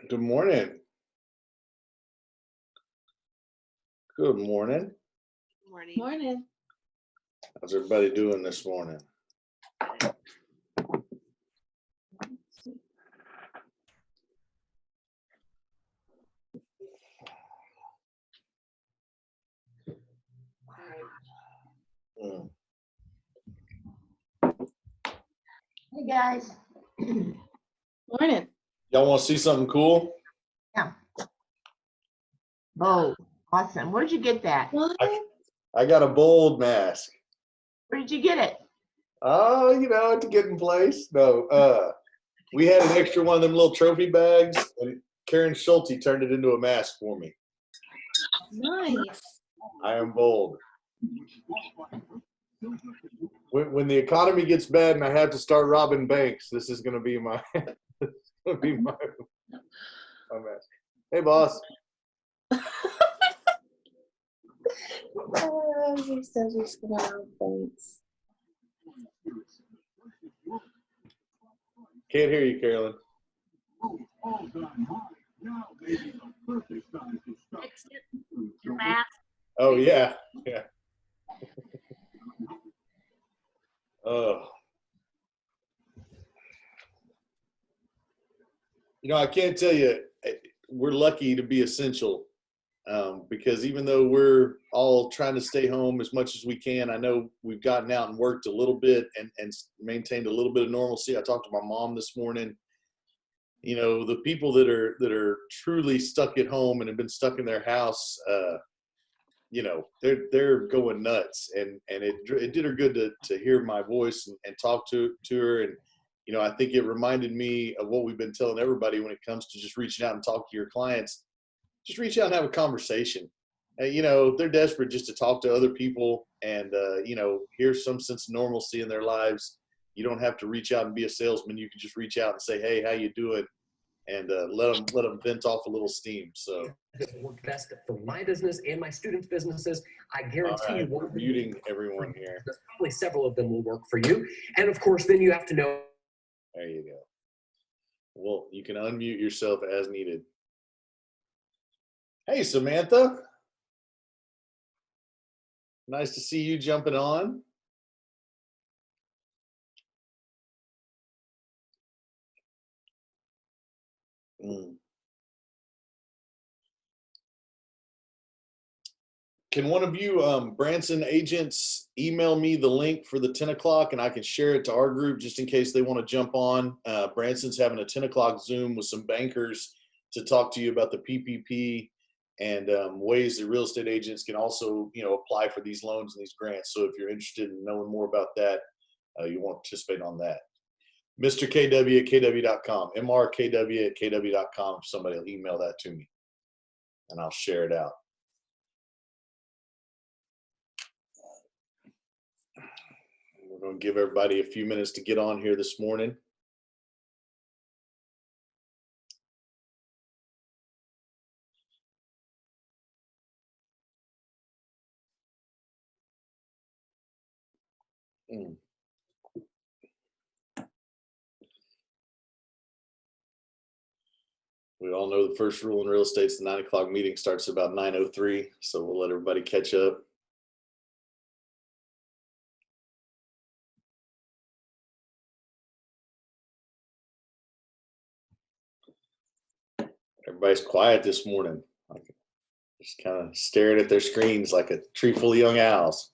Good morning. Good morning. Morning. Morning. How's everybody doing this morning? Mm. Hey guys. Morning. Y'all want to see something cool? Yeah. Oh, awesome. Where'd you get that? What? I got a bold mask. Where did you get it? Oh, to get in place. No, we had an extra one of them little trophy bags, and Karen Schulte turned it into a mask for me. Nice. I am bold. When the economy gets bad and I have to start robbing banks, this is going to be my my mask. Hey, boss. He says he's gonna have thanks. Can't hear you, Carolyn. Oh, yeah. Yeah. Oh. I can't tell you, we're lucky to be essential because even though we're all trying to stay home as much as we can, I know we've gotten out and worked a little bit and maintained a little bit of normalcy. I talked to my mom this morning. The people that are truly stuck at home and have been stuck in their house, they're going nuts, and it did her good to hear my voice and talk to her. And I think it reminded me of what we've been telling everybody when it comes to just reaching out and talk to your clients. Just reach out and have a conversation. They're desperate just to talk to other people and here's some sense of normalcy in their lives. You don't have to reach out and be a salesman. You can just reach out and say, hey, how you doing? And let them vent off a little steam. So work best for my business and my students' businesses. I guarantee you, we're muting everyone here. Probably several of them will work for you. And of course, then you have to know. There you go. Well, you can unmute yourself as needed. Hey, Samantha. Nice to see you jumping on. Can one of you Branson agents email me the link for the 10 o'clock and I can share it to our group just in case they want to jump on? Branson's having a 10 o'clock Zoom with some bankers to talk to you about the PPP and ways that real estate agents can also, apply for these loans and these grants. So if you're interested in knowing more about that, you want to participate on that. Mr. KW at KW.com, MRKW at KW.com. Somebody will email that to me and I'll share it out. We're going to give everybody a few minutes to get on here this morning. We all know the first rule in real estate is the 9 o'clock meeting starts at about 9:03, so we'll let everybody catch up. Everybody's quiet this morning. Just kind of staring at their screens like a tree full of young owls.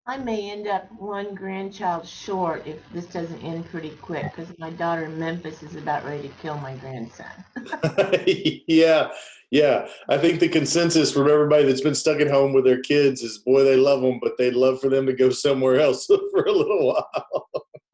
I may end up one grandchild short if this doesn't end pretty quick because my daughter in Memphis is about ready to kill my grandson. Yeah. I think the consensus from everybody that's been stuck at home with their kids is, boy, they love them, but they'd love for them to go somewhere else for a little while.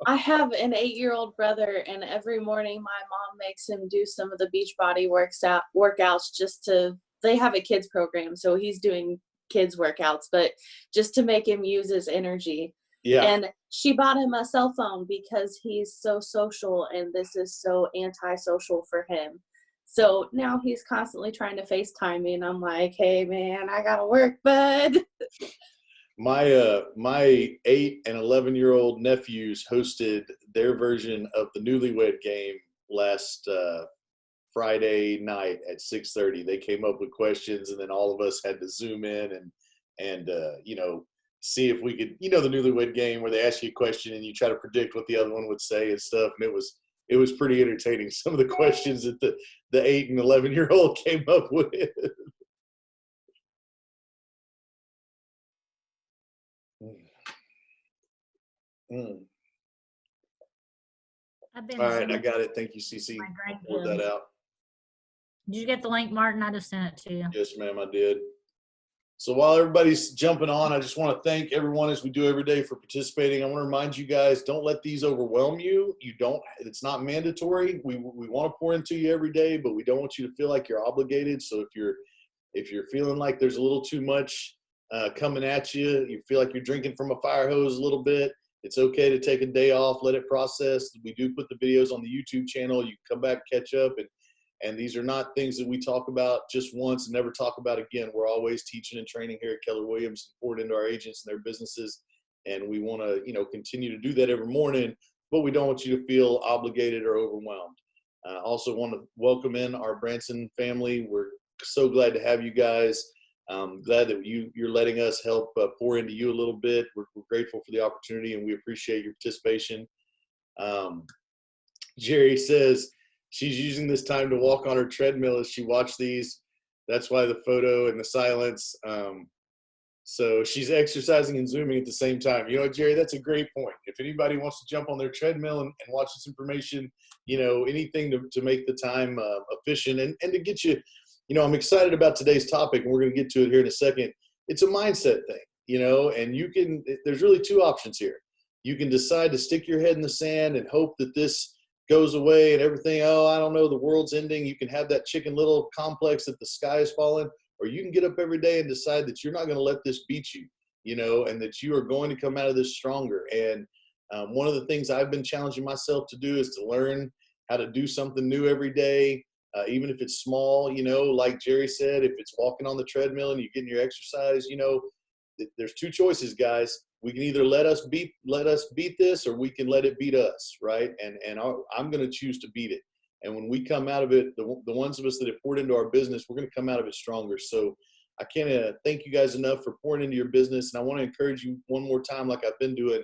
I have an 8-year-old brother, and every morning my mom makes him do some of the Beachbody workouts they have a kids program, so he's doing kids workouts, but just to make him use his energy. Yeah. And she bought him a cell phone because he's so social and this is so antisocial for him. So now he's constantly trying to FaceTime me, and I'm like, hey man, I gotta work, bud. My 8 and 11-year-old nephews hosted their version of the Newlywed Game last Friday night at 6:30. They came up with questions, and then all of us had to zoom in and see if we could, the Newlywed Game where they ask you a question and you try to predict what the other one would say and stuff. And it was pretty entertaining. Some of the questions that the 8 and 11-year-old came up with. I've been All right, I Zooming got it. Thank you, CC. my I'll forward that grandkids. out. Did you get the link, Martin? I just sent it to you. Yes, ma'am, I did. So while everybody's jumping on, I just want to thank everyone, as we do every day, for participating. I want to remind you guys, don't let these overwhelm you. It's not mandatory. We want to pour into you every day, but we don't want you to feel like you're obligated. So if you're feeling like there's a little too much coming at you, you feel like you're drinking from a fire hose a little bit, it's okay to take a day off, let it process. We do put the videos on the YouTube channel. You can come back, catch up, and these are not things that we talk about just once and never talk about again. We're always teaching and training here at Keller Williams, poured into our agents and their businesses, and we want to continue to do that every morning, but we don't want you to feel obligated or overwhelmed. Also want to welcome in our Branson family. We're so glad to have you guys. Glad that you're letting us help pour into you a little bit. We're grateful for the opportunity, and we appreciate your participation. Jerry says she's using this time to walk on her treadmill as she watched these. That's why the photo and the silence. So she's exercising and Zooming at the same time. Jerry, that's a great point. If anybody wants to jump on their treadmill and watch this information, anything to make the time efficient and to get you, I'm excited about today's topic, and we're going to get to it here in a second. It's a mindset thing, and there's really two options here. You can decide to stick your head in the sand and hope that this goes away and everything, I don't know, the world's ending. You can have that Chicken Little complex that the sky is falling, or you can get up every day and decide that you're not going to let this beat you, and that you are going to come out of this stronger. And one of the things I've been challenging myself to do is to learn how to do something new every day, even if it's small, like Jerry said, if it's walking on the treadmill and you're getting your exercise, there's two choices, guys. We can either let us beat this, or we can let it beat us, right? And I'm going to choose to beat it. And when we come out of it, the ones of us that have poured into our business, we're going to come out of it stronger. So I can't thank you guys enough for pouring into your business. And I want to encourage you one more time, like I've been doing.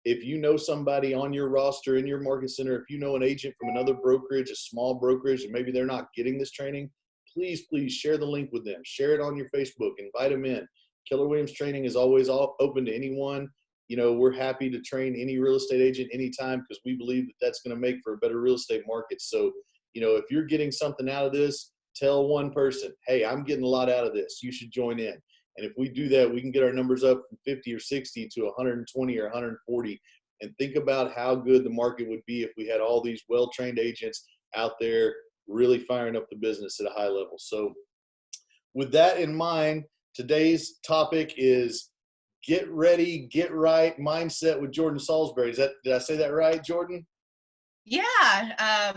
If you know somebody on your roster, in your market center, if you know an agent from another brokerage, a small brokerage, and maybe they're not getting this training, please share the link with them. Share it on your Facebook. Invite them in. Keller Williams Training is always open to anyone. We're happy to train any real estate agent anytime, because we believe that that's going to make for a better real estate market. So, if you're getting something out of this, tell one person, hey, I'm getting a lot out of this. You should join in. And if we do that, we can get our numbers up from 50 or 60 to 120 or 140. And think about how good the market would be if we had all these well-trained agents out there really firing up the business at a high level. So with that in mind, today's topic is get ready, get right mindset with Jordan Salisbury. Did I say that right, Jordan? Yeah.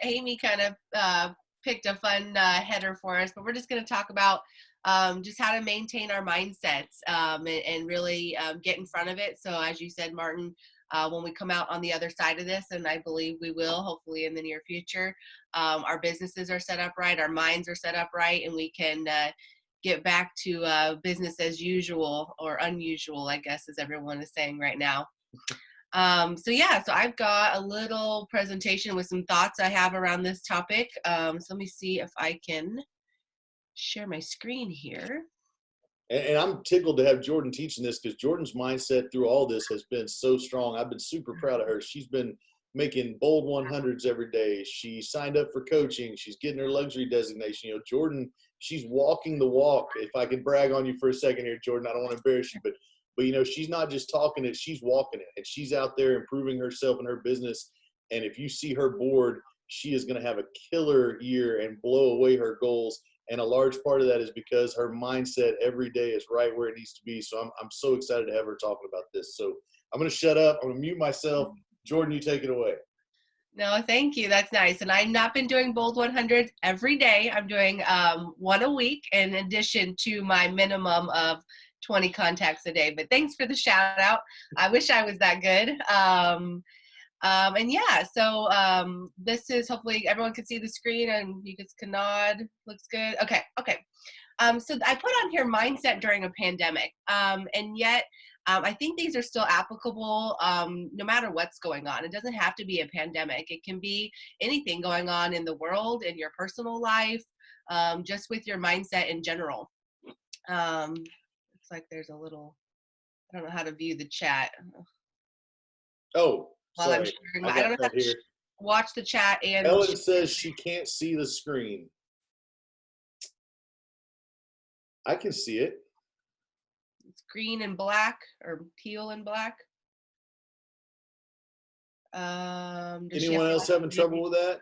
Amy kind of picked a fun header for us, but we're just going to talk about just how to maintain our mindsets and really get in front of it. So as you said, Martin, when we come out on the other side of this, and I believe we will, hopefully in the near future, our businesses are set up right, our minds are set up right, and we can get back to business as usual, or unusual, I guess, as everyone is saying right now. So I've got a little presentation with some thoughts I have around this topic. So let me see if I can share my screen here. And I'm tickled to have Jordan teaching this, because Jordan's mindset through all this has been so strong. I've been super proud of her. She's been making bold 100s every day. She signed up for coaching. She's getting her luxury designation. Jordan, she's walking the walk. If I could brag on you for a second here, Jordan, I don't want to embarrass you, but she's not just talking it, she's walking it. And she's out there improving herself and her business. And if you see her board, she is going to have a killer year and blow away her goals. And a large part of that is because her mindset every day is right where it needs to be. So I'm so excited to have her talking about this. So I'm going to shut up. I'm going to mute myself. Jordan, you take it away. No, thank you. That's nice. And I've not been doing Bold 100 every day. I'm doing one a week in addition to my minimum of 20 contacts a day. But thanks for the shout out. I wish I was that good. And yeah, so this is hopefully everyone can see the screen and you guys can nod. Looks good. Okay, okay. So I put on here mindset during a pandemic, and yet I think these are still applicable no matter what's going on. It doesn't have to be a pandemic. It can be anything going on in the world, in your personal life, just with your mindset in general. Looks like there's a little, I don't know how to view the chat. Oh, While I'm sorry. sharing, I I don't got know how that to here. watch the chat and Ellen says she can't see the screen. I can see it. it's green and black or teal and black. Does she Anyone have- else having trouble with that?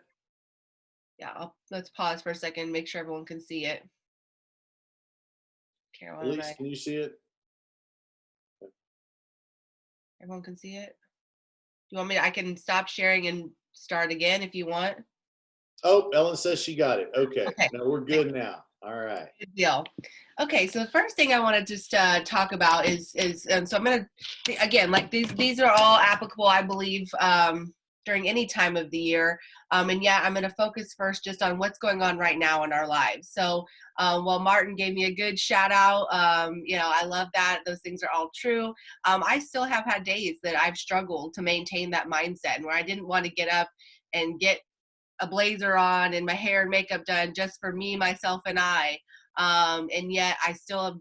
Yeah, let's pause for a second, make sure everyone can see it. Caroline, Elise, can you see it? everyone can see it. Do you want me I can stop sharing and start again if you want. Oh, Ellen says she got it. Okay. Okay. No, we're good now. All right. Good deal. Okay, so the first thing I want to just talk about is so I'm gonna again, like these are all applicable, I believe, during any time of the year. And yeah, I'm gonna focus first just on what's going on right now in our lives. So while Martin gave me a good shout out, you know, I love that. Those things are all true. I still have had days that I've struggled to maintain that mindset and where I didn't want to get up and get a blazer on and my hair and makeup done just for me, myself, and I. And yet I've still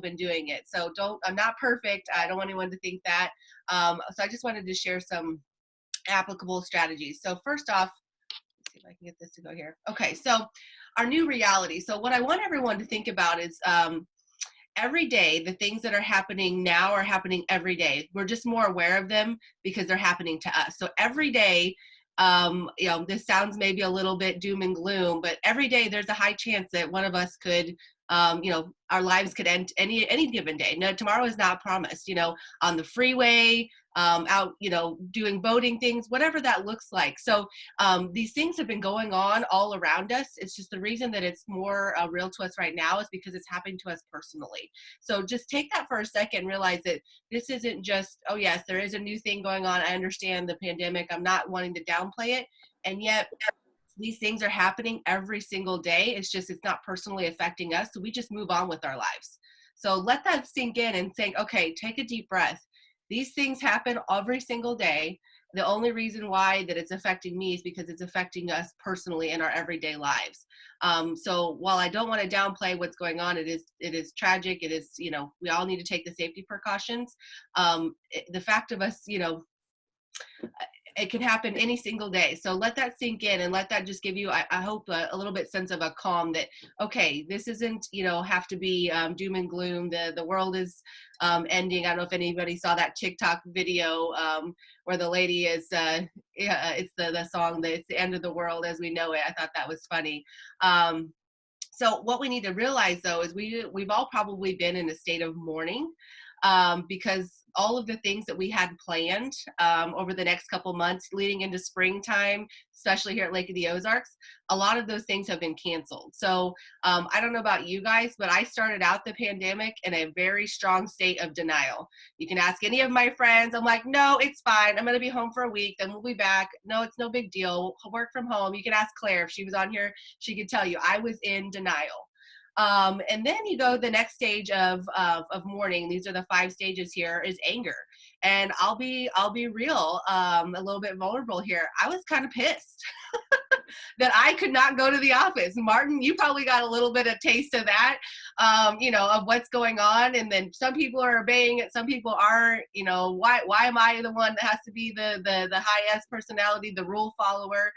been doing it. So I'm not perfect. I don't want anyone to think that. So I just wanted to share some applicable strategies. So first off, let's see if I can get this to go here. Okay, so our new reality. So what I want everyone to think about is every day, the things that are happening now are happening every day. We're just more aware of them because they're happening to us. So every day, you know, this sounds maybe a little bit doom and gloom, but every day there's a high chance that one of us could, you know, our lives could end any given day. No, tomorrow is not promised, you know, on the freeway, out, you know, doing boating things, whatever that looks like. So these things have been going on all around us. It's just the reason that it's more real to us right now is because it's happening to us personally. So just take that for a second and realize that this isn't just, oh yes, there is a new thing going on. I understand the pandemic. I'm not wanting to downplay it. And yet these things are happening every single day. It's just, it's not personally affecting us. So we just move on with our lives. So let that sink in and think, okay, take a deep breath. These things happen every single day. The only reason why that it's affecting me is because it's affecting us personally in our everyday lives. So while I don't want to downplay what's going on, it is tragic. It is, you know, we all need to take the safety precautions. The fact of us, you know, it can happen any single day. So let that sink in and let that just give you, I hope, a little bit sense of a calm that, okay, this isn't, you know, have to be doom and gloom. The world is ending. I don't know if anybody saw that TikTok video where the lady is, yeah, it's the song that it's the end of the world as we know it. I thought that was funny. So what we need to realize though is we've all probably been in a state of mourning because all of the things that we had planned over the next couple months leading into springtime, especially here at Lake of the Ozarks, a lot of those things have been canceled. So I don't know about you guys, but I started out the pandemic in a very strong state of denial. You can ask any of my friends. I'm like, no, it's fine. I'm going to be home for a week. Then we'll be back. No, it's no big deal. We'll work from home. You can ask Claire if she was on here. She could tell you I was in denial. And then you go the next stage of mourning. These are the 5 stages here is anger. And I'll be real, a little bit vulnerable here. I was kind of pissed that I could not go to the office. Martin, you probably got a little bit of taste of that, you know, of what's going on. And then some people are obeying it. Some people aren't, you know, why am I the one that has to be the high S personality, the rule follower?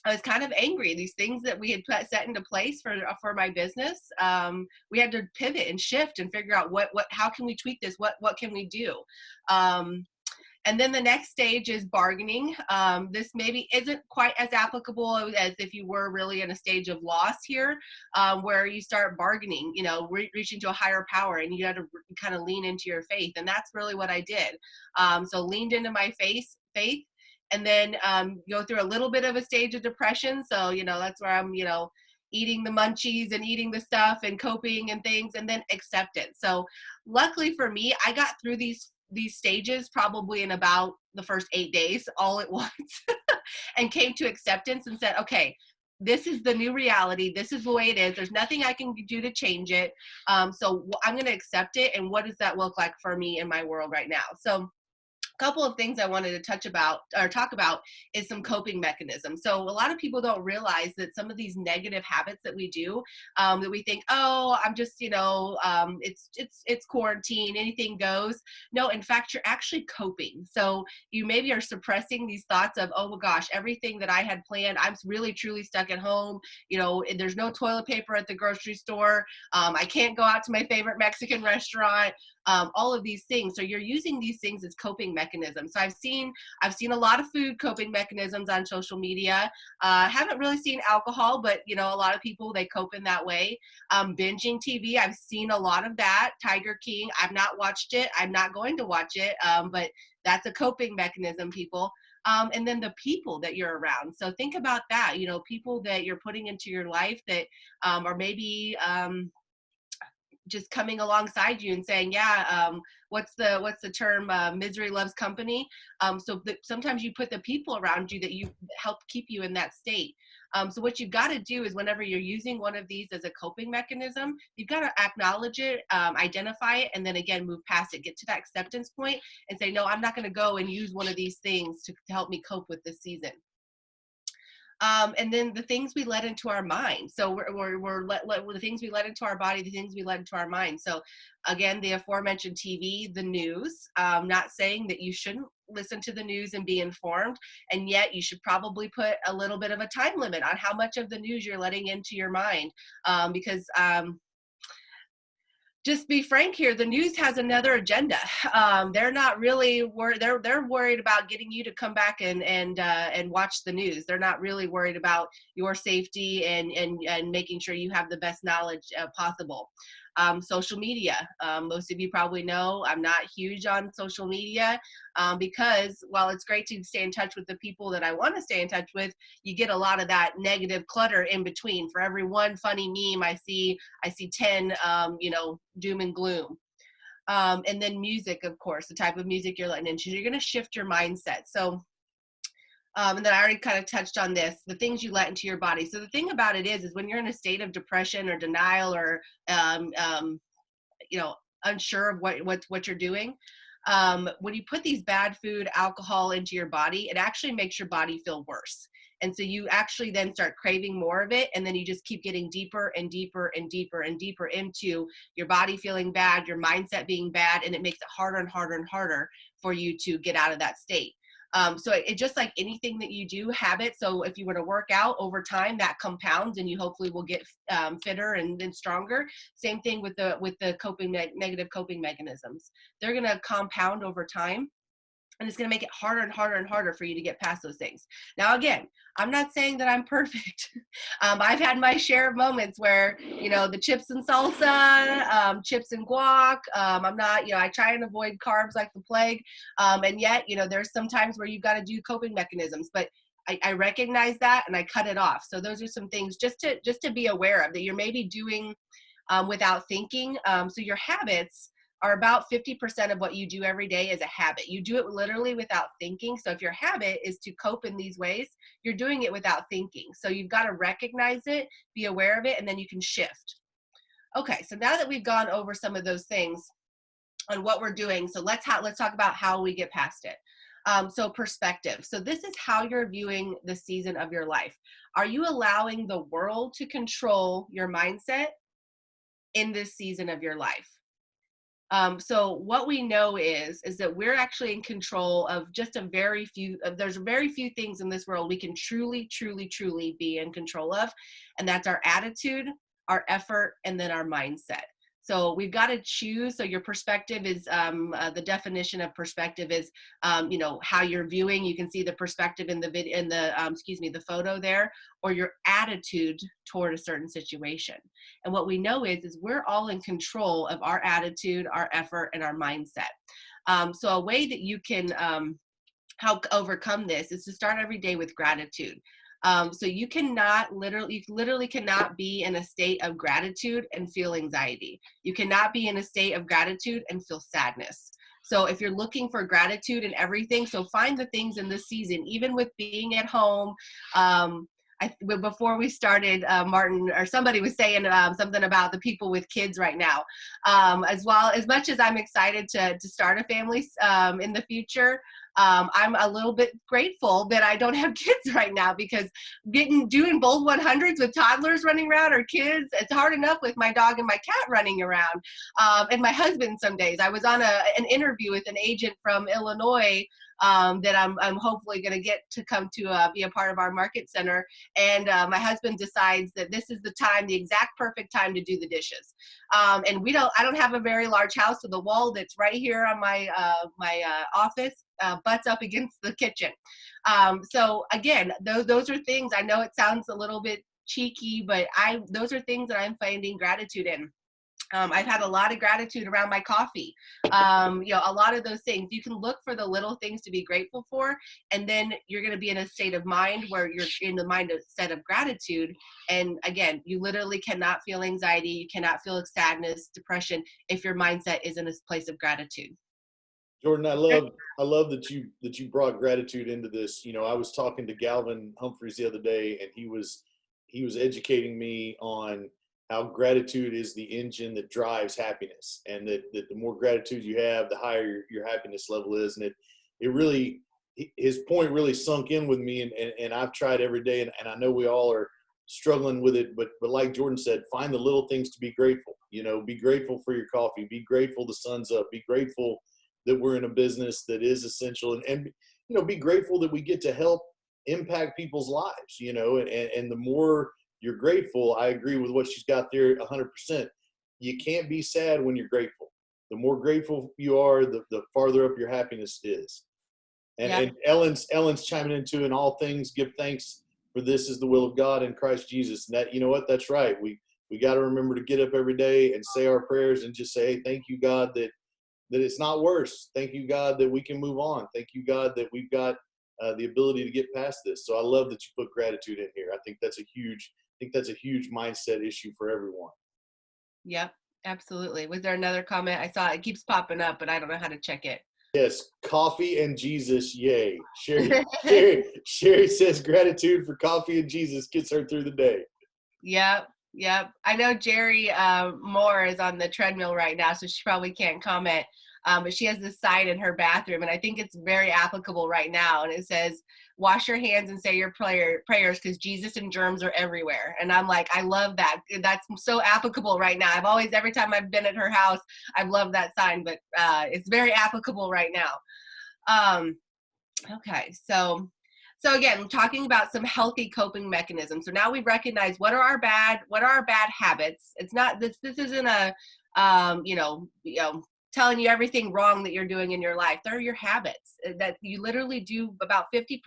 I was kind of angry. These things that we had set into place for my business, we had to pivot and shift and figure out how can we tweak this? What can we do? And then the next stage is bargaining. This maybe isn't quite as applicable as if you were really in a stage of loss here, where you start bargaining, you know, reaching to a higher power, and you got to kind of lean into your faith. And that's really what I did. So leaned into my faith. And then go through a little bit of a stage of depression. So, you know, that's where I'm, you know, eating the munchies and eating the stuff and coping and things, and then acceptance. So luckily for me, I got through these stages probably in about the first 8 days all at once and came to acceptance and said, okay, this is the new reality. This is the way it is. There's nothing I can do to change it. So I'm going to accept it. And what does that look like for me in my world right now? So couple of things I wanted to talk about is some coping mechanisms. So a lot of people don't realize that some of these negative habits that we do, that we think, oh, I'm just, it's quarantine, anything goes. No, in fact, you're actually coping. So you maybe are suppressing these thoughts of, oh my gosh, everything that I had planned, I'm really truly stuck at home. There's no toilet paper at the grocery store. I can't go out to my favorite Mexican restaurant. All of these things. So you're using these things as coping mechanisms. So I've seen a lot of food coping mechanisms on social media. Haven't really seen alcohol, but a lot of people, they cope in that way. Binging TV, I've seen a lot of that. Tiger King, I've not watched it. I'm not going to watch it, but that's a coping mechanism, people. And then the people that you're around. So think about that, people that you're putting into your life that are maybe just coming alongside you and saying, what's the term? Misery loves company. So sometimes you put the people around you that you help keep you in that state. So what you've got to do is whenever you're using one of these as a coping mechanism, you've got to acknowledge it, identify it, and then again, move past it, get to that acceptance point and say, no, I'm not going to go and use one of these things to help me cope with this season. And then the things we let into our mind. So the things we let into our body, the things we let into our mind. So again, the aforementioned TV, the news, not saying that you shouldn't listen to the news and be informed. And yet you should probably put a little bit of a time limit on how much of the news you're letting into your mind. Because just be frank here, the news has another agenda. They're not really worried. They're worried about getting you to come back and watch the news. They're not really worried about your safety and making sure you have the best knowledge possible. Social media. Most of you probably know I'm not huge on social media because while it's great to stay in touch with the people that I want to stay in touch with, you get a lot of that negative clutter in between. For every one funny meme I see 10, doom and gloom. And then music, of course, the type of music you're letting into. You're going to shift your mindset. So and then I already kind of touched on this, the things you let into your body. So the thing about it is when you're in a state of depression or denial or, unsure of what you're doing, when you put these bad food, alcohol into your body, it actually makes your body feel worse. And so you actually then start craving more of it. And then you just keep getting deeper and deeper and deeper and deeper into your body feeling bad, your mindset being bad, and it makes it harder and harder and harder for you to get out of that state. So it just like anything that you do, habit. So if you were to work out over time, that compounds and you hopefully will get fitter and stronger. Same thing with the negative coping mechanisms. They're going to compound over time. And it's going to make it harder and harder and harder for you to get past those things. Now, again, I'm not saying that I'm perfect. I've had my share of moments where, the chips and salsa, chips and guac. I'm not, I try and avoid carbs like the plague. And yet, there's some times where you've got to do coping mechanisms. But I recognize that and I cut it off. So those are some things just to be aware of that you're maybe doing without thinking. So your habits are about 50% of what you do every day is a habit. You do it literally without thinking. So if your habit is to cope in these ways, you're doing it without thinking. So you've got to recognize it, be aware of it, and then you can shift. Okay, so now that we've gone over some of those things on what we're doing, so let's talk about how we get past it. So perspective. So this is how you're viewing the season of your life. Are you allowing the world to control your mindset in this season of your life? So what we know is that we're actually in control of just there's very few things in this world we can truly, truly, truly be in control of. And that's our attitude, our effort, and then our mindset. So we've got to choose. So your perspective is, the definition of perspective is, how you're viewing. You can see the perspective in the video, in the photo there, or your attitude toward a certain situation. And what we know is we're all in control of our attitude, our effort, and our mindset. So a way that you can help overcome this is to start every day with gratitude. So you literally cannot be in a state of gratitude and feel anxiety. You cannot be in a state of gratitude and feel sadness. So if you're looking for gratitude in everything, so find the things in this season, even with being at home. Before we started, Martin, or somebody was saying something about the people with kids right now. As well, as much as I'm excited to start a family in the future, I'm a little bit grateful that I don't have kids right now, because doing bold 100s with toddlers running around or kids, it's hard enough with my dog and my cat running around, and my husband some days. I was on an interview with an agent from Illinois that I'm hopefully going to get to come to be a part of our market center. And my husband decides that this is the time, the exact perfect time to do the dishes. And I don't have a very large house, so the wall that's right here on my office butts up against the kitchen. So again, those are things, I know it sounds a little bit cheeky, but those are things that I'm finding gratitude in. I've had a lot of gratitude around my coffee. A lot of those things. You can look for the little things to be grateful for, and then you're going to be in a state of mind where you're in the mindset of gratitude. And again, you literally cannot feel anxiety. You cannot feel sadness, depression, if your mindset is in a place of gratitude. Jordan, I love that you brought gratitude into this. I was talking to Galvin Humphreys the other day, and he was educating me on how gratitude is the engine that drives happiness, and that the more gratitude you have, the higher your happiness level is. And it really, his point really sunk in with me, and I've tried every day, and I know we all are struggling with it, but like Jordan said, find the little things to be grateful. Be grateful for your coffee, be grateful the sun's up, be grateful that we're in a business that is essential, and be grateful that we get to help impact people's lives, and the more you're grateful, I agree with what she's got there 100%. You can't be sad when you're grateful. The more grateful you are, the farther up your happiness is. And Ellen's chiming into, in all things give thanks, for this is the will of God in Christ Jesus. And that, you know what, that's right. We got to remember to get up every day and say our prayers and just say, hey, thank you, God, that it's not worse. Thank you, God, that we can move on. Thank you, God, that we've got the ability to get past this. So I love that you put gratitude in here. I think that's a huge mindset issue for everyone. Yep, absolutely. Was there another comment? I saw it keeps popping up, but I don't know how to check it. Yes, coffee and Jesus, yay. Sherry says gratitude for coffee and Jesus gets her through the day. Yep. I know Jerry Moore is on the treadmill right now, so she probably can't comment. But she has this sign in her bathroom, and I think it's very applicable right now. And it says, wash your hands and say your prayers, because Jesus and germs are everywhere. And I'm like, I love that. That's so applicable right now. Every time I've been at her house, I've loved that sign, but it's very applicable right now. Okay, so again, talking about some healthy coping mechanisms. So now we recognize what are our bad habits. It's not this isn't a telling you everything wrong that you're doing in your life. They're your habits that you literally do about 50%.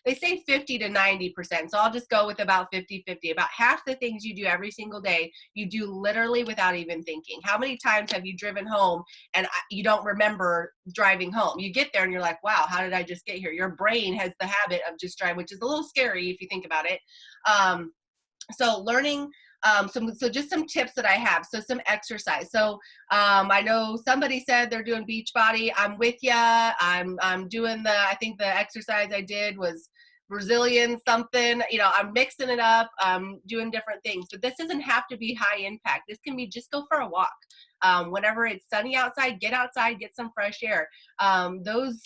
They say 50 to 90%. So I'll just go with about 50-50. About half the things you do every single day, you do literally without even thinking. How many times have you driven home and you don't remember driving home? You get there and you're like, wow, how did I just get here? Your brain has the habit of just driving, which is a little scary if you think about it. So learning, so just some tips that I have. So some exercise. So I know somebody said they're doing Beachbody. I'm with ya. I'm doing I think the exercise I did was Brazilian something. I'm mixing it up. I'm doing different things. But this doesn't have to be high impact. This can be just go for a walk. Whenever it's sunny outside, get some fresh air. Those,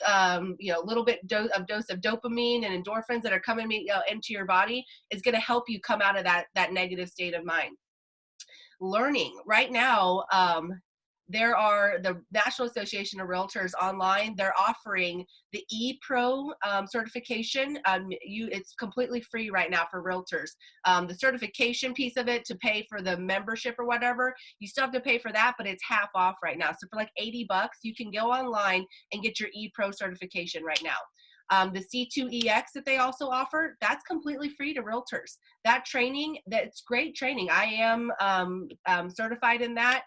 little bit dose of dopamine and endorphins that are coming into your body is going to help you come out of that negative state of mind. Learning right now, there are the National Association of Realtors online. They're offering the ePro certification. It's completely free right now for realtors. The certification piece of it to pay for the membership or whatever, you still have to pay for that, but it's half off right now. So for like $80, you can go online and get your ePro certification right now. The C2EX that they also offer, that's completely free to realtors. That training, that's great training. I am certified in that.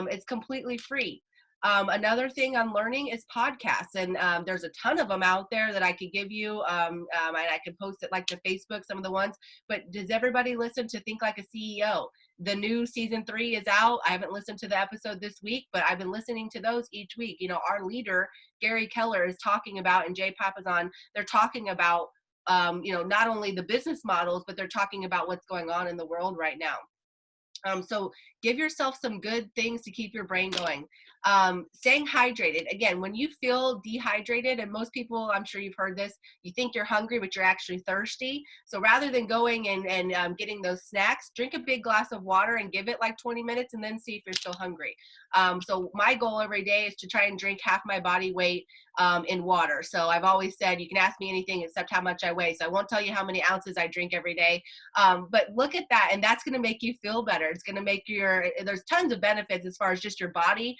It's completely free. Another thing on learning is podcasts, and there's a ton of them out there that I could give you, and I can post it like to Facebook, some of the ones. But does everybody listen to Think Like a CEO? The new season 3 is out. I haven't listened to the episode this week, but I've been listening to those each week. You know, our leader, Gary Keller, is talking about, and Jay Papasan, they're talking about, you know, not only the business models, but they're talking about what's going on in the world right now. So give yourself some good things to keep your brain going. Staying hydrated. Again, when you feel dehydrated, and most people, I'm sure you've heard this, you think you're hungry, but you're actually thirsty. So rather than going and getting those snacks, drink a big glass of water and give it like 20 minutes and then see if you're still hungry. So my goal every day is to try and drink half my body weight in water. So I've always said, you can ask me anything except how much I weigh. So I won't tell you how many ounces I drink every day. But look at that, and that's going to make you feel better. It's going to make there's tons of benefits as far as just your body,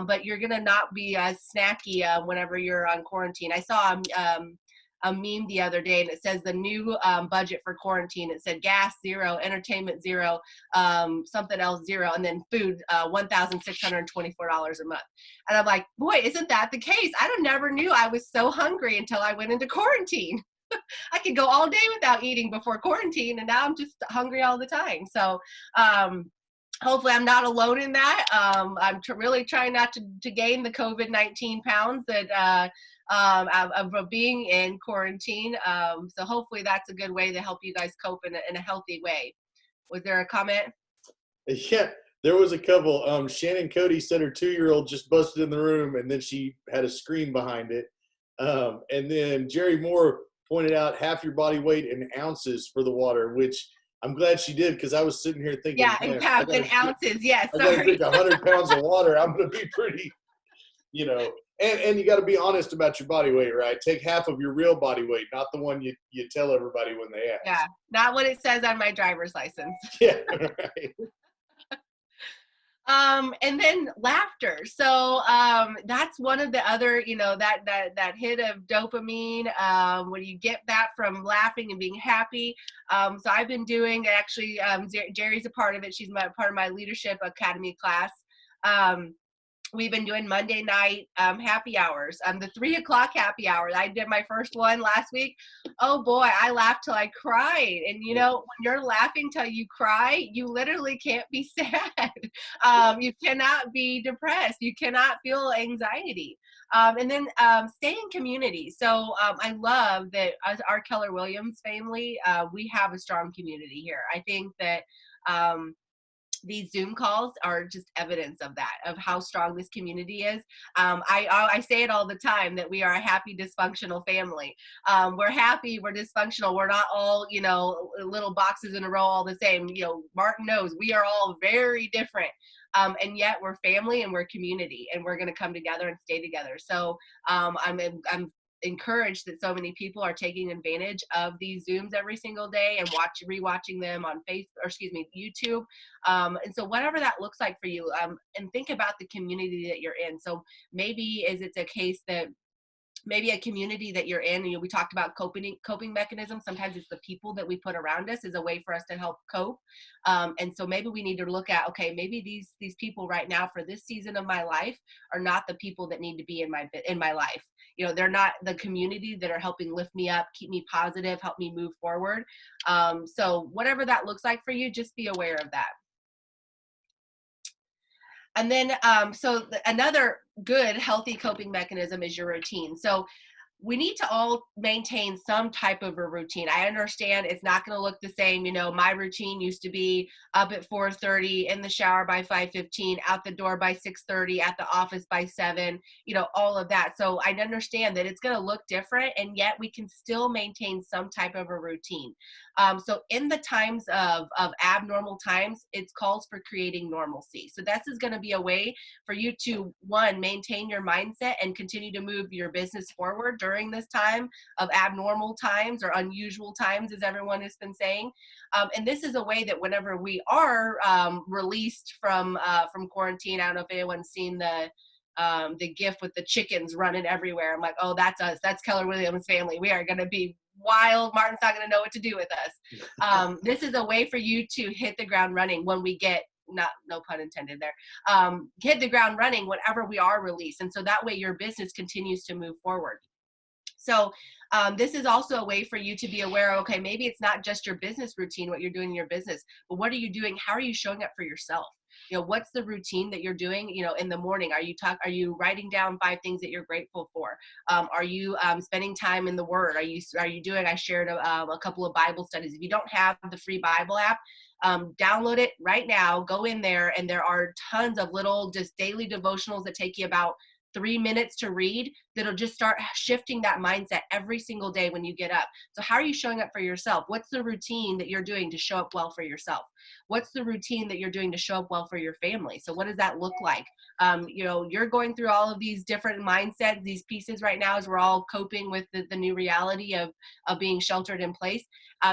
but you're going to not be as snacky whenever you're on quarantine. I saw a meme the other day, and it says the new budget for quarantine. It said gas 0, entertainment 0, something else 0, and then food $1,624 a month. And I'm like, boy, isn't that the case? Never knew I was so hungry until I went into quarantine. I could go all day without eating before quarantine, and now I'm just hungry all the time. So hopefully I'm not alone in that. I'm really trying not to gain the COVID-19 pounds that of being in quarantine. So hopefully that's a good way to help you guys cope in a healthy way. Was there a comment? Yeah, there was a couple. Shannon Cody said her 2-year-old just busted in the room, and then she had a screen behind it. And then Jerry Moore pointed out half your body weight in ounces for the water, which I'm glad she did, because I was sitting here thinking, Yeah, in pounds and ounces. Yes, I gotta sorry. drink 100 pounds of water. I'm gonna be pretty, you know. And you got to be honest about your body weight, right? Take half of your real body weight, not the one you tell everybody when they ask. Yeah, not what it says on my driver's license. Yeah, right. And then laughter. So that's one of the other, you know, that hit of dopamine when you get that from laughing and being happy. So I've been doing, actually, Jerry's a part of it. She's part of my Leadership Academy class. We've been doing Monday night happy hours. The 3 o'clock happy hour. I did my first one last week. Oh boy, I laughed till I cried. And you know, when you're laughing till you cry, you literally can't be sad. You cannot be depressed. You cannot feel anxiety. And then stay in community. So I love that as our Keller Williams family, we have a strong community here. I think that these Zoom calls are just evidence of that, of how strong this community is. I say it all the time that we are a happy, dysfunctional family. We're happy, we're dysfunctional. We're not all, you know, little boxes in a row all the same. You know, Martin knows we are all very different. And yet we're family and we're community, and we're going to come together and stay together. So I'm encouraged that so many people are taking advantage of these Zooms every single day and rewatching them on YouTube. And so whatever that looks like for you, and think about the community that you're in. So maybe it's a case that maybe a community that you're in, and we talked about coping mechanisms. Sometimes it's the people that we put around us is a way for us to help cope. And so maybe we need to look at, okay, maybe these people right now for this season of my life are not the people that need to be in my life. You know, they're not the community that are helping lift me up, keep me positive, help me move forward. So whatever that looks like for you, just be aware of that. And then, another good, healthy coping mechanism is your routine. So we need to all maintain some type of a routine. I understand it's not going to look the same. You know, my routine used to be up at 4:30, in the shower by 5:15, out the door by 6:30, at the office by 7, you know, all of that. So I understand that it's going to look different, and yet we can still maintain some type of a routine. So in the times of abnormal times, it calls for creating normalcy. So this is going to be a way for you to, one, maintain your mindset and continue to move your business forward during this time of abnormal times, or unusual times, as everyone has been saying. And this is a way that whenever we are released from quarantine, I don't know if anyone's seen the GIF with the chickens running everywhere. I'm like, oh, that's us. That's Keller Williams family. We are going to be wild. Martin's not going to know what to do with us. This is a way for you to hit the ground running when we get, no pun intended there, hit the ground running whenever we are released. And so that way your business continues to move forward. So this is also a way for you to be aware, okay, maybe it's not just your business routine, what you're doing in your business, but what are you doing? How are you showing up for yourself? What's the routine that you're doing, in the morning? Are you writing down 5 things that you're grateful for? Are you spending time in the Word? Are you doing, I shared a couple of Bible studies. If you don't have the free Bible app, download it right now, go in there, and there are tons of little just daily devotionals that take you about 3 minutes to read that'll just start shifting that mindset every single day when you get up. So how are you showing up for yourself? What's the routine that you're doing to show up well for yourself? What's the routine that you're doing to show up well for your family? So what does that look like? You're going through all of these different mindsets, these pieces right now as we're all coping with the new reality of being sheltered in place.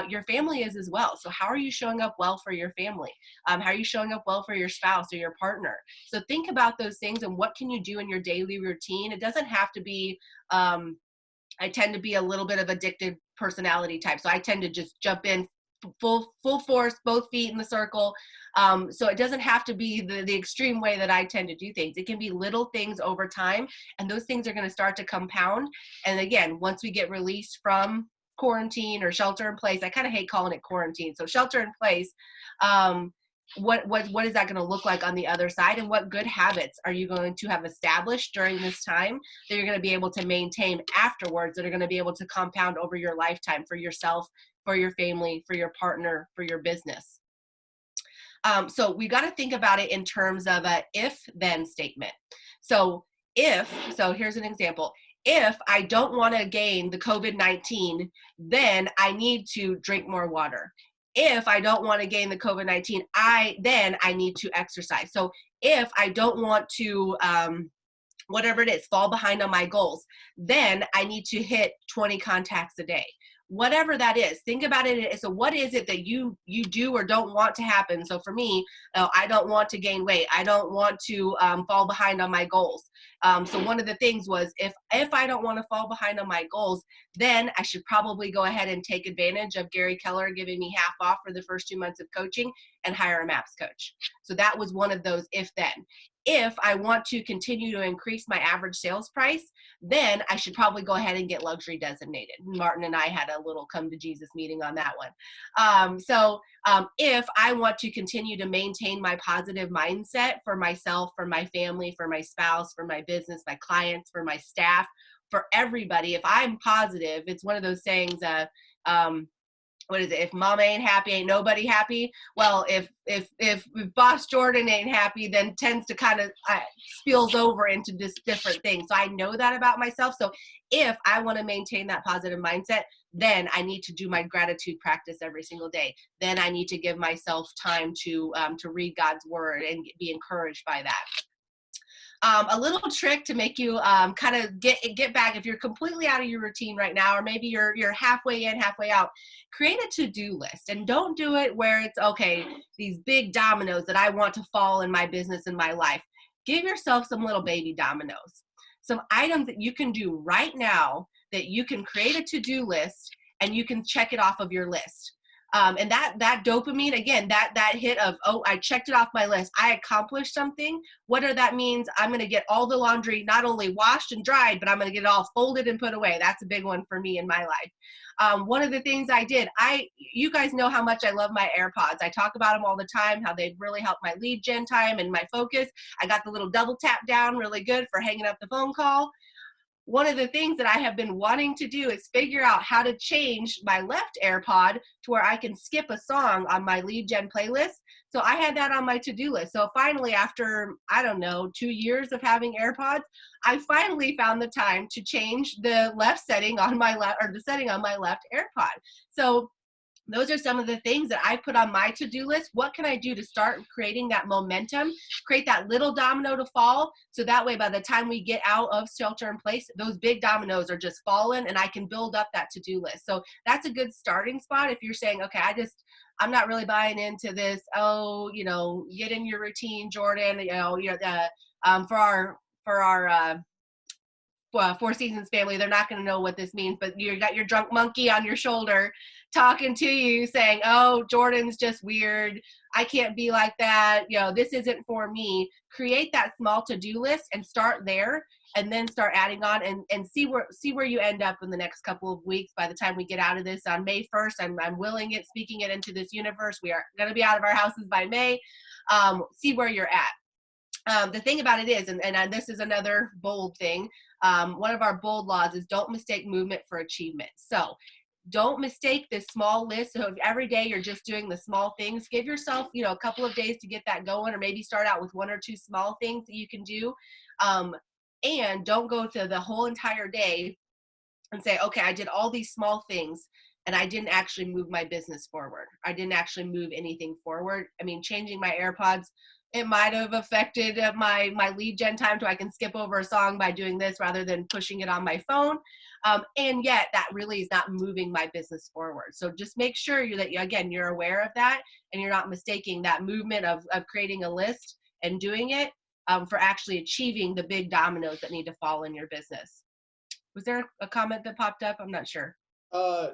Your family is as well. So how are you showing up well for your family? How are you showing up well for your spouse or your partner? So think about those things and what can you do in your daily routine. It doesn't have to be, I tend to be a little bit of addictive personality type. So I tend to just jump in full force, both feet in the circle. So it doesn't have to be the extreme way that I tend to do things. It can be little things over time, and those things are going to start to compound. And again, once we get released from quarantine or shelter in place, I kind of hate calling it quarantine. So shelter in place, what is that going to look like on the other side, and what good habits are you going to have established during this time that you're going to be able to maintain afterwards, that are going to be able to compound over your lifetime for yourself, for your family, for your partner, for your business. So we got to think about it in terms of a if-then statement. So here's an example. If I don't want to gain the COVID-19, then I need to drink more water. If I don't want to gain the COVID-19, then I need to exercise. So if I don't want to, whatever it is, fall behind on my goals, then I need to hit 20 contacts a day. Whatever that is, think about it. So what is it that you do or don't want to happen? So for me, I don't want to gain weight. I don't want to fall behind on my goals. So one of the things was, if I don't want to fall behind on my goals, then I should probably go ahead and take advantage of Gary Keller giving me half off for the first 2 months of coaching and hire a MAPS coach. So that was one of those if then. If I want to continue to increase my average sales price, then I should probably go ahead and get luxury designated. Martin and I had a little come to Jesus meeting on that one. If I want to continue to maintain my positive mindset for myself, for my family, for my spouse, for my business, my clients, for my staff, for everybody, if I'm positive, it's one of those sayings, what is it? If mama ain't happy, ain't nobody happy. Well, if boss Jordan ain't happy, then tends to kind of spills over into this different thing. So I know that about myself. So if I want to maintain that positive mindset, then I need to do my gratitude practice every single day. Then I need to give myself time to read God's word and be encouraged by that. A little trick to make you kind of get back, if you're completely out of your routine right now, or maybe you're halfway in, halfway out, create a to-do list. And don't do it where it's, okay, these big dominoes that I want to fall in my business and my life. Give yourself some little baby dominoes, some items that you can do right now that you can create a to-do list and you can check it off of your list. And that dopamine, again, that hit of, oh, I checked it off my list, I accomplished something. Whether that means I'm going to get all the laundry not only washed and dried, but I'm going to get it all folded and put away. That's a big one for me in my life. One of the things I did, you guys know how much I love my AirPods. I talk about them all the time, how they've really helped my lead gen time and my focus. I got the little double tap down really good for hanging up the phone call. One of the things that I have been wanting to do is figure out how to change my left AirPod to where I can skip a song on my lead gen playlist. So I had that on my to-do list. So finally, after, 2 years of having AirPods, I finally found the time to change the left setting on my left, or the setting on my left AirPod. So those are some of the things that I put on my to-do list. What can I do to start creating that momentum, create that little domino to fall, so that way by the time we get out of shelter in place, those big dominoes are just falling and I can build up that to-do list. So that's a good starting spot if you're saying, okay, I'm not really buying into this, get in your routine, Jordan, for our Four Seasons family, they're not going to know what this means, but you got your drunk monkey on your shoulder talking to you saying, oh, Jordan's just weird. I can't be like that. This isn't for me. Create that small to-do list and start there, and then start adding on and see where you end up in the next couple of weeks. By the time we get out of this on May 1st, I'm speaking it into this universe. We are going to be out of our houses by May. See where you're at. The thing about it is, and this is another bold thing, one of our bold laws is don't mistake movement for achievement. So don't mistake this small list. So if every day you're just doing the small things, give yourself, a couple of days to get that going, or maybe start out with 1 or 2 small things that you can do. And don't go to the whole entire day and say, okay, I did all these small things and I didn't actually move my business forward. I didn't actually move anything forward. I mean, changing my AirPods, it might have affected my lead gen time, so I can skip over a song by doing this rather than pushing it on my phone. And yet that really is not moving my business forward. So just make sure that you're aware of that, and you're not mistaking that movement of creating a list and doing it for actually achieving the big dominoes that need to fall in your business. Was there a comment that popped up? I'm not sure.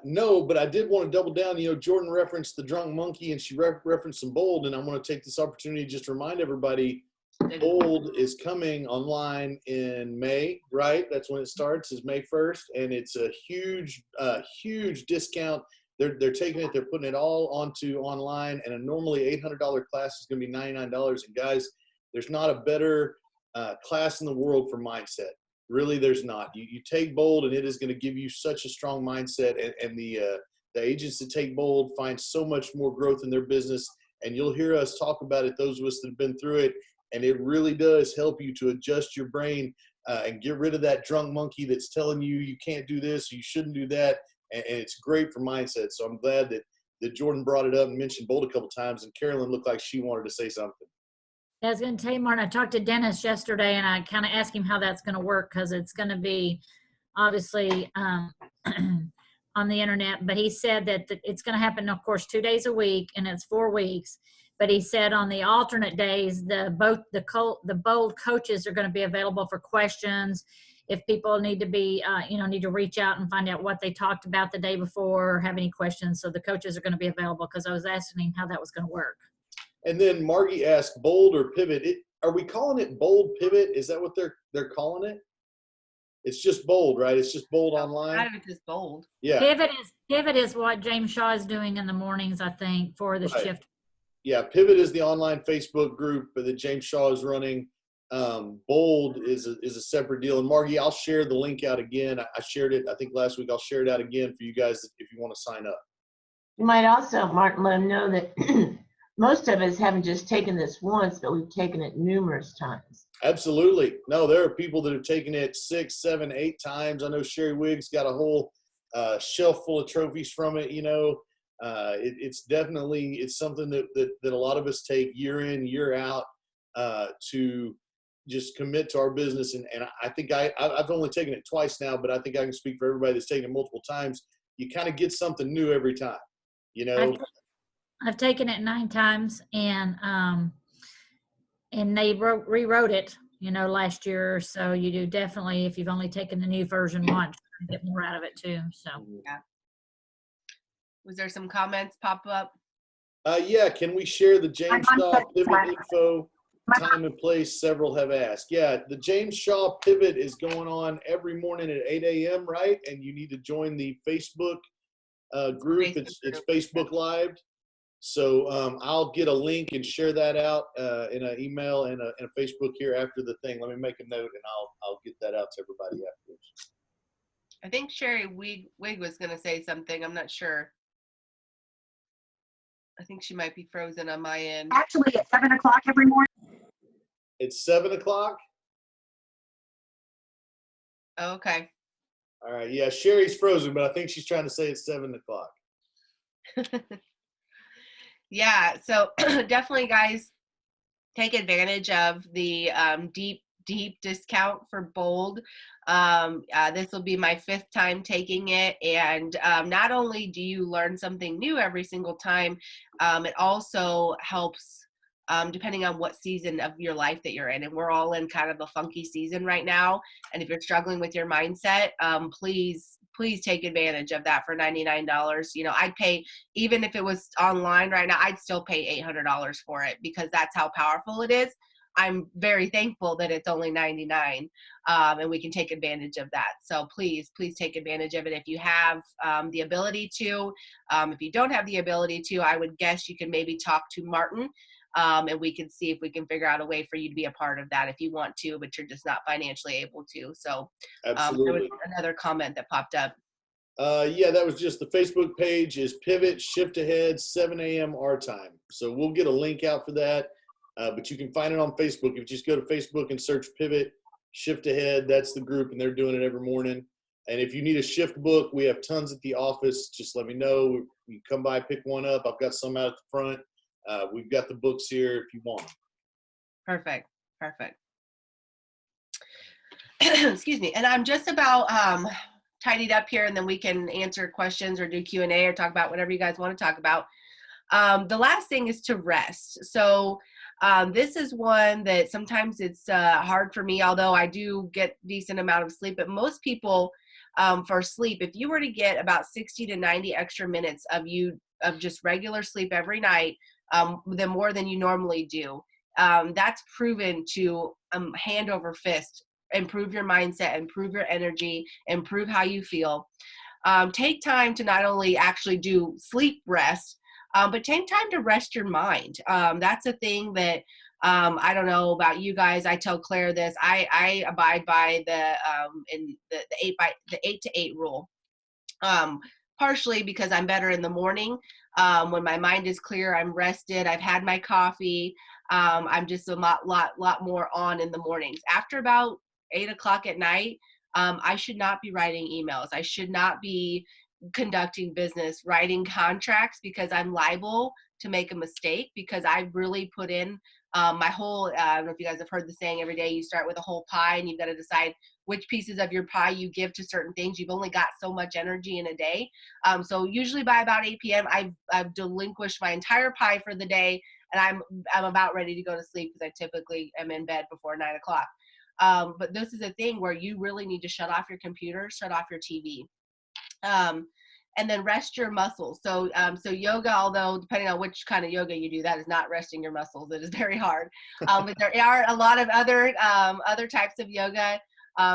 No, but I did want to double down. Jordan referenced the Drunk Monkey, and she referenced some Bold, and I want to take this opportunity to just remind everybody, Bold is coming online in May, right? That's when it starts, is May 1st, and it's a huge discount. They're taking it, they're putting it all onto online, and a normally $800 class is going to be $99. And guys, there's not a better class in the world for mindset. Really, there's not. You take Bold, and it is going to give you such a strong mindset. And the agents that take Bold find so much more growth in their business. And you'll hear us talk about it, those of us that have been through it. And it really does help you to adjust your brain and get rid of that drunk monkey that's telling you you can't do this, you shouldn't do that. And it's great for mindset. So I'm glad that Jordan brought it up and mentioned Bold a couple times. And Carolyn looked like she wanted to say something. I was going to tell you, Martin, I talked to Dennis yesterday, and I kind of asked him how that's going to work, because it's going to be obviously on the internet. But he said that it's going to happen, of course, 2 days a week, and it's 4 weeks. But he said on the alternate days, the Bold coaches are going to be available for questions. If people need to be, need to reach out and find out what they talked about the day before, or have any questions. So the coaches are going to be available, because I was asking him how that was going to work. And then Margie asked, Bold or Pivot? Are we calling it Bold Pivot? Is that what they're calling it? It's just Bold, right? It's just Bold online. I it's just Bold. Yeah. Pivot is what James Shaw is doing in the mornings, I think, for the shift. Yeah, Pivot is the online Facebook group that James Shaw is running. Bold is a separate deal. And Margie, I'll share the link out again. I shared it, I think, last week. I'll share it out again for you guys if you want to sign up. You might also, Martin, let them know that most of us haven't just taken this once, but we've taken it numerous times. Absolutely. No, there are people that have taken it 6, 7, 8 times. I know Sherry Wiggs got a whole shelf full of trophies from it. It's definitely, it's something that a lot of us take year in, year out to just commit to our business. And I think I've only taken it twice now, but I think I can speak for everybody that's taken it multiple times. You kind of get something new every time, I've taken it 9 times, and they rewrote it, last year. So you do definitely, if you've only taken the new version once, get more out of it too. So yeah. Was there some comments pop up? Yeah, can we share the James Shaw Pivot info, time and place? Several have asked. Yeah, the James Shaw Pivot is going on every morning at 8 a.m., right? And you need to join the Facebook group. It's Facebook Live. So I'll get a link and share that out in an email and a Facebook here after the thing. Let me make a note, and I'll get that out to everybody afterwards. I think Sherry Wig was going to say something. I'm not sure. I think she might be frozen on my end. Actually, at 7 o'clock every morning. It's 7 o'clock? Oh, okay. All right. Yeah, Sherry's frozen, but I think she's trying to say it's 7 o'clock. Yeah, so definitely, guys, take advantage of the deep discount for Bold. This will be my 5th time taking it, and not only do you learn something new every single time, it also helps depending on what season of your life that you're in. And we're all in kind of a funky season right now, and if you're struggling with your mindset, please please take advantage of that for $99. You know, I'd pay, even if it was online right now, I'd still pay $800 for it because that's how powerful it is. I'm very thankful that it's only $99, and we can take advantage of that. So please take advantage of it if you have the ability to. If you don't have the ability to, I would guess you can maybe talk to Martin, and we can see if we can figure out a way for you to be a part of that if you want to, but you're just not financially able to. So there was Absolutely. another comment that popped up. Yeah, that was just the Facebook page is Pivot Shift Ahead, 7 a.m. our time. So we'll get a link out for that. But you can find it on Facebook. If you just go to Facebook and search Pivot Shift Ahead, that's the group, and they're doing it every morning. And if you need a shift book, we have tons at the office. Just let me know. You come by, pick one up. I've got some out at the front. We've got the books here if you want them. Perfect. Excuse me. And I'm just about tidied up here, and then we can answer questions or do Q&A or talk about whatever you guys want to talk about. The last thing is to rest. So this is one that sometimes it's hard for me, although I do get decent amount of sleep. But most people for sleep, if you were to get about 60 to 90 extra minutes of just regular sleep every night, the more than you normally do, that's proven to hand over fist, improve your mindset, improve your energy, improve how you feel. Take time to not only actually do sleep rest, but take time to rest your mind. That's a thing that I don't know about you guys. I tell Claire this. I abide by the 8 to 8 rule. Partially because I'm better in the morning. When my mind is clear, I'm rested. I've had my coffee. I'm just a lot more on in the mornings. After about 8 o'clock at night, I should not be writing emails. I should not be conducting business, writing contracts, because I'm liable to make a mistake because I really put in my whole, I don't know if you guys have heard the saying, every day you start with a whole pie and you've got to decide which pieces of your pie you give to certain things. You've only got so much energy in a day. So usually by about 8 p.m., I've delinquished my entire pie for the day, and I'm about ready to go to sleep because I typically am in bed before 9 o'clock. But this is a thing where you really need to shut off your computer, shut off your TV. And then rest your muscles. So yoga, although depending on which kind of yoga you do, that is not resting your muscles. It is very hard. But there are a lot of other types of yoga,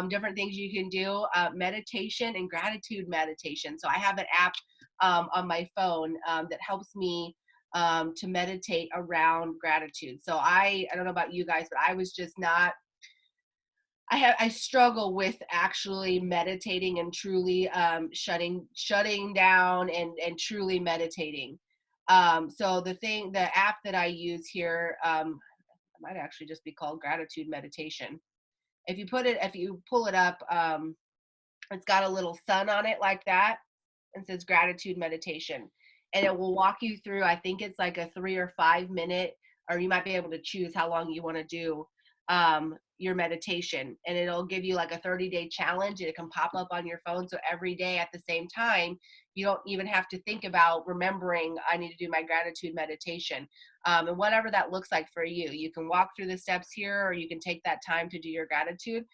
different things you can do, meditation and gratitude meditation. So I have an app on my phone that helps me to meditate around gratitude. So I don't know about you guys, but I was just not, I struggle with actually meditating and truly shutting down and truly meditating. So the app that I use here it might actually just be called Gratitude Meditation. If you pull it up, it's got a little sun on it like that and says Gratitude Meditation, and it will walk you through. I think it's like a 3 or 5 minute, or you might be able to choose how long you want to do your meditation, and it'll give you like a 30-day challenge, and it can pop up on your phone. So every day at the same time, you don't even have to think about remembering I need to do my gratitude meditation. And whatever that looks like for you, you can walk through the steps here, or you can take that time to do your gratitude.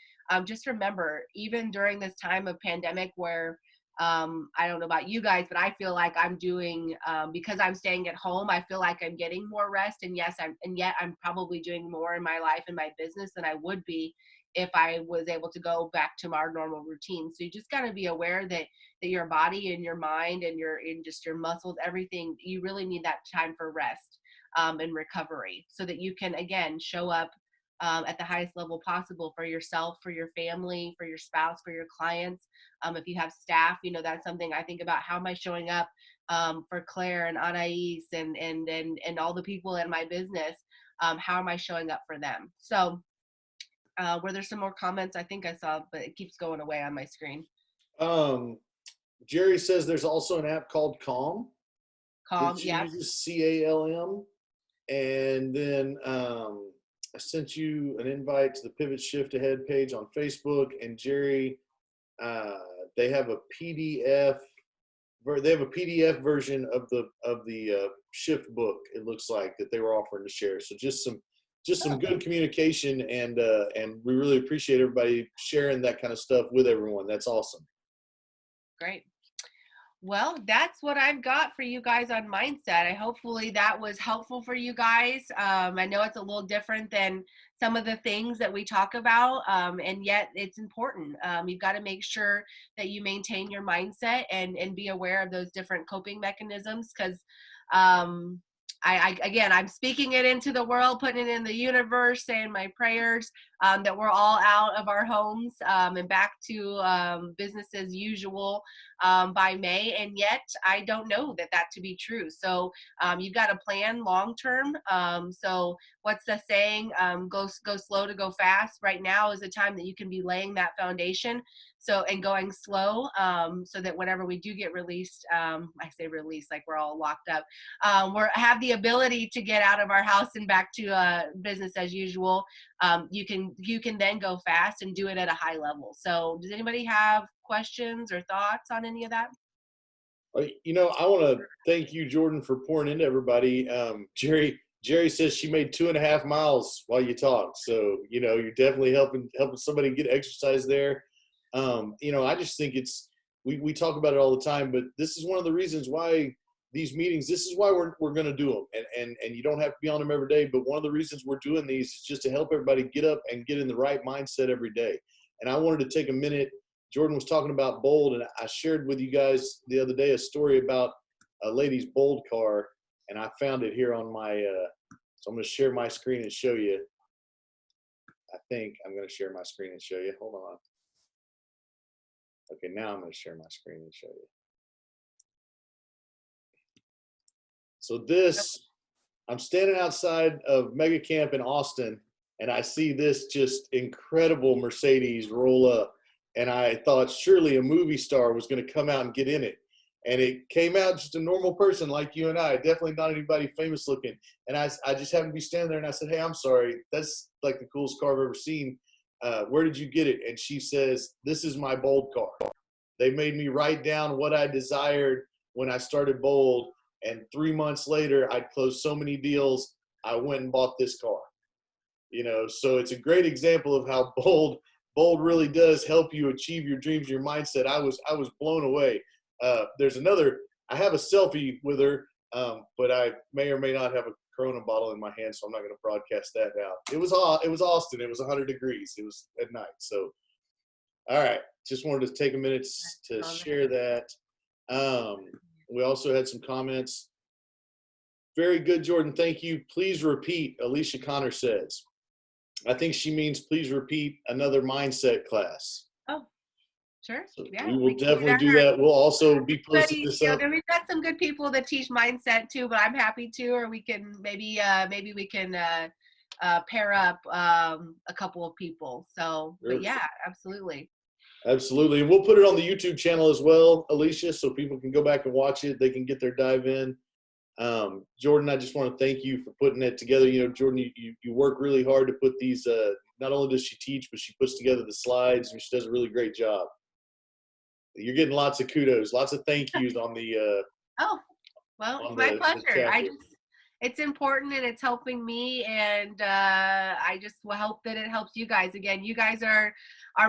Just remember, even during this time of pandemic where I don't know about you guys, but I feel like I'm doing, because I'm staying at home, I feel like I'm getting more rest. And yet I'm probably doing more in my life and my business than I would be if I was able to go back to our normal routine. So you just got to be aware that your body and your mind and just your muscles, everything, you really need that time for rest and recovery so that you can, again, show up at the highest level possible for yourself, for your family, for your spouse, for your clients. If you have staff, that's something I think about. How am I showing up for Claire and Anais and all the people in my business? How am I showing up for them? So were there some more comments? I think I saw, but it keeps going away on my screen. Jerry says there's also an app called Calm. Calm, which yeah. uses CALM. And then I sent you an invite to the Pivot Shift Ahead page on Facebook. And Jerry, they have a PDF. They have a PDF version of the shift book. It looks like that they were offering to share. So just some good communication, and we really appreciate everybody sharing that kind of stuff with everyone. That's awesome. Great. Well, that's what I've got for you guys on mindset. Hopefully that was helpful for you guys. I know it's a little different than some of the things that we talk about, and yet it's important. You've got to make sure that you maintain your mindset and be aware of those different coping mechanisms, because again, I'm speaking it into the world, putting it in the universe, saying my prayers that we're all out of our homes and back to business as usual by May. And yet I don't know that to be true. So you've got to plan long term. So what's the saying? Go slow to go fast. Right now is the time that you can be laying that foundation. So, and going slow, so that whenever we do get released, I say released like we're all locked up, have the ability to get out of our house and back to business as usual. You can then go fast and do it at a high level. So does anybody have questions or thoughts on any of that? You know, I want to thank you, Jordan, for pouring into everybody. Jerry says she made 2.5 miles while you talked. So, you know, you're definitely helping somebody get exercise there. You know, I just think we talk about it all the time, but this is one of the reasons why these meetings, this is why we're going to do them. And you don't have to be on them every day, but one of the reasons we're doing these is just to help everybody get up and get in the right mindset every day. And I wanted to take a minute. Jordan was talking about Bold, and I shared with you guys the other day a story about a lady's Bold car, and I found it here on my, so I'm going to share my screen and show you. I think I'm going to share my screen and show you. Hold on. Okay, now I'm going to share my screen and show you. So this, I'm standing outside of Mega Camp in Austin, and I see this just incredible Mercedes roll up. And I thought surely a movie star was going to come out and get in it. And it came out just a normal person like you and I, definitely not anybody famous looking. And I just happened to be standing there, and I said, hey, I'm sorry. That's like the coolest car I've ever seen. Where did you get it? And she says, this is my Bold car. They made me write down what I desired when I started Bold. And 3 months later, I'd closed so many deals, I went and bought this car. You know, so it's a great example of how Bold really does help you achieve your dreams, your mindset. I was blown away. There's another, I have a selfie with her, but I may or may not have a Corona bottle in my hand, so I'm not going to broadcast that out. It was Austin. It was 100 degrees. It was at night. So, all right. Just wanted to take a minute to share that. We also had some comments. Very good, Jordan. Thank you. Please repeat, Alicia Connor says. I think she means please repeat another mindset class. Oh, sure. So Yeah, we will definitely do that. We'll also be posting this up. We've got some good people that teach mindset too, but I'm happy to, or we can maybe we can pair up a couple of people. So, Sure. But yeah, absolutely. Absolutely. And we'll put it on the YouTube channel as well, Alicia, so people can go back and watch it. They can get their dive in. Jordan, I just want to thank you for putting that together. You know, Jordan, you work really hard to put these, not only does she teach, but she puts together the slides, and she does a really great job. You're getting lots of kudos, lots of thank yous on the oh, well, it's my pleasure. It's important, and it's helping me, and I just hope that it helps you guys. Again, you guys are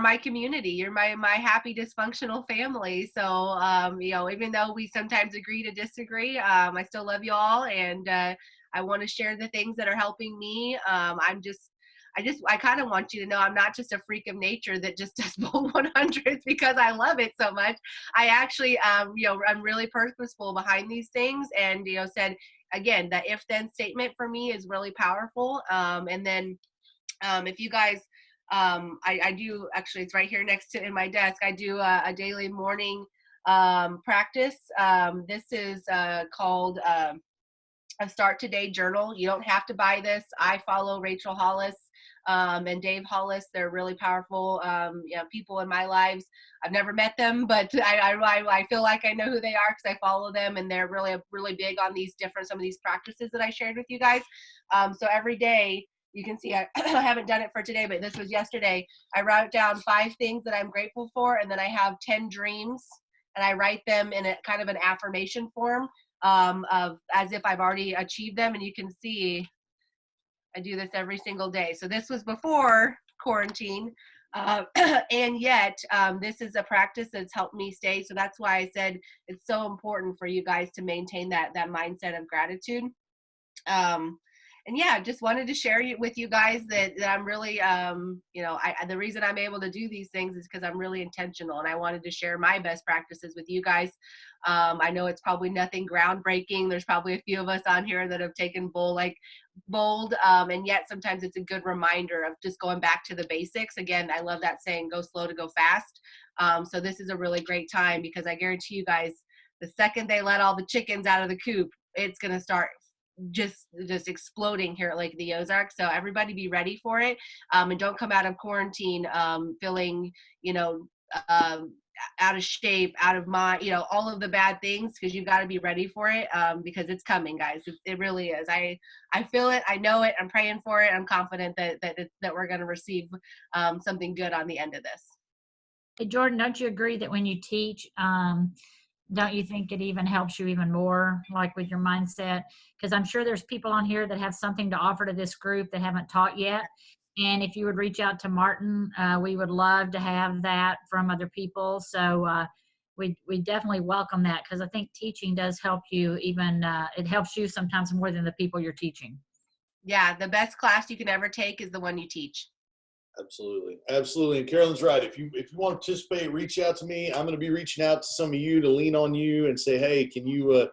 my community. You're my happy dysfunctional family. So you know, even though we sometimes agree to disagree, I still love you all, and I want to share the things that are helping me. I kind of want you to know I'm not just a freak of nature that just does Bold 100s because I love it so much. I actually, you know, I'm really purposeful behind these things, and you know, said again, the if-then statement for me is really powerful. And then if you guys, I do actually, it's right here next to in my desk. I do a daily morning practice. This is called a Start Today Journal. You don't have to buy this. I follow Rachel Hollis and Dave Hollis. They're really powerful you know, people in my lives. I've never met them, but I feel like I know who they are because I follow them, and they're really big on some of these practices that I shared with you guys. So every day, you can see I haven't done it for today, but this was yesterday. I wrote down 5 things that I'm grateful for, and then I have 10 dreams, and I write them in a kind of an affirmation form of as if I've already achieved them. And you can see I do this every single day. So this was before quarantine. And yet, this is a practice that's helped me stay. So that's why I said it's so important for you guys to maintain that mindset of gratitude. And yeah, just wanted to share with you guys that I'm really, the reason I'm able to do these things is because I'm really intentional, and I wanted to share my best practices with you guys. I know it's probably nothing groundbreaking. There's probably a few of us on here that have taken bold, and yet sometimes it's a good reminder of just going back to the basics. Again, I love that saying, go slow to go fast. So this is a really great time, because I guarantee you guys, the second they let all the chickens out of the coop, it's going to start just exploding here at Lake of the Ozarks. So everybody be ready for it, and don't come out of quarantine feeling out of shape, out of mind, all of the bad things, because you got to be ready for it, because it's coming, guys. It really is. I feel it. I know it. I'm praying for it. I'm confident that we're going to receive something good on the end of this. Hey, Jordan, don't you agree that when you teach, don't you think it even helps you even more, like with your mindset? Because I'm sure there's people on here that have something to offer to this group that haven't taught yet. And if you would reach out to Martin, we would love to have that from other people. So we definitely welcome that, because I think teaching does help you even, it helps you sometimes more than the people you're teaching. Yeah, the best class you can ever take is the one you teach. Absolutely. Absolutely. And Carolyn's right. If you want to participate, reach out to me. I'm going to be reaching out to some of you to lean on you and say, hey, can you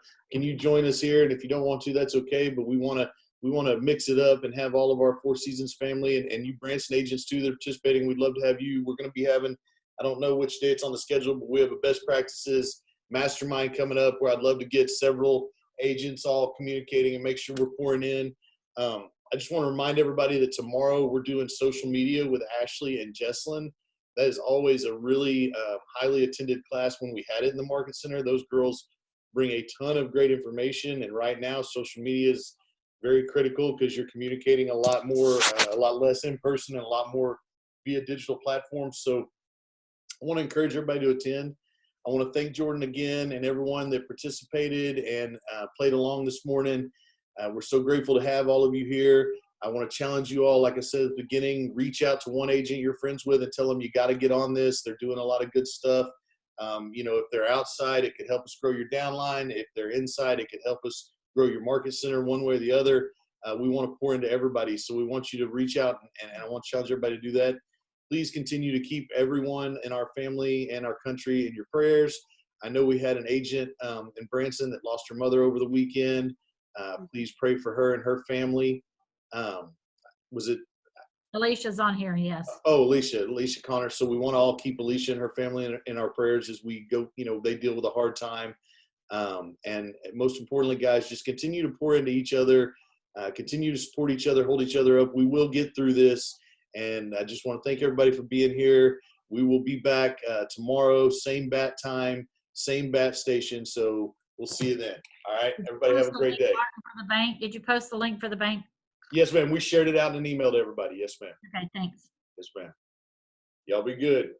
join us here? And if you don't want to, that's okay. But we want to mix it up and have all of our Four Seasons family and you Branson agents too that are participating. We'd love to have you. We're going to be having, I don't know which day it's on the schedule, but we have a best practices mastermind coming up where I'd love to get several agents all communicating and make sure we're pouring in. I just want to remind everybody that tomorrow we're doing social media with Ashley and Jesslyn. That is always a really highly attended class when we had it in the Market Center. Those girls bring a ton of great information. And right now, social media is very critical because you're communicating a lot more, a lot less in person and a lot more via digital platforms. So I want to encourage everybody to attend. I want to thank Jordan again and everyone that participated and played along this morning. We're so grateful to have all of you here. I want to challenge you all, like I said at the beginning, reach out to one agent you're friends with and tell them you got to get on this. They're doing a lot of good stuff. If they're outside, it could help us grow your downline. If they're inside, it could help us grow your Market Center one way or the other. We want to pour into everybody. So we want you to reach out, and I want to challenge everybody to do that. Please continue to keep everyone in our family and our country in your prayers. I know we had an agent in Branson that lost her mother over the weekend. Please pray for her and her family. Was it? Alicia's on here, yes. Oh, Alicia Connor. So we want to all keep Alicia and her family in our prayers as we go, they deal with a hard time. And most importantly, guys, just continue to pour into each other, continue to support each other, hold each other up. We will get through this. And I just want to thank everybody for being here. We will be back tomorrow, same bat time, same bat station. So we'll see you then. All right. Everybody have a great day. For the bank. Did you post the link for the bank? Yes, ma'am. We shared it out in an email to everybody. Yes, ma'am. Okay, thanks. Yes, ma'am. Y'all be good.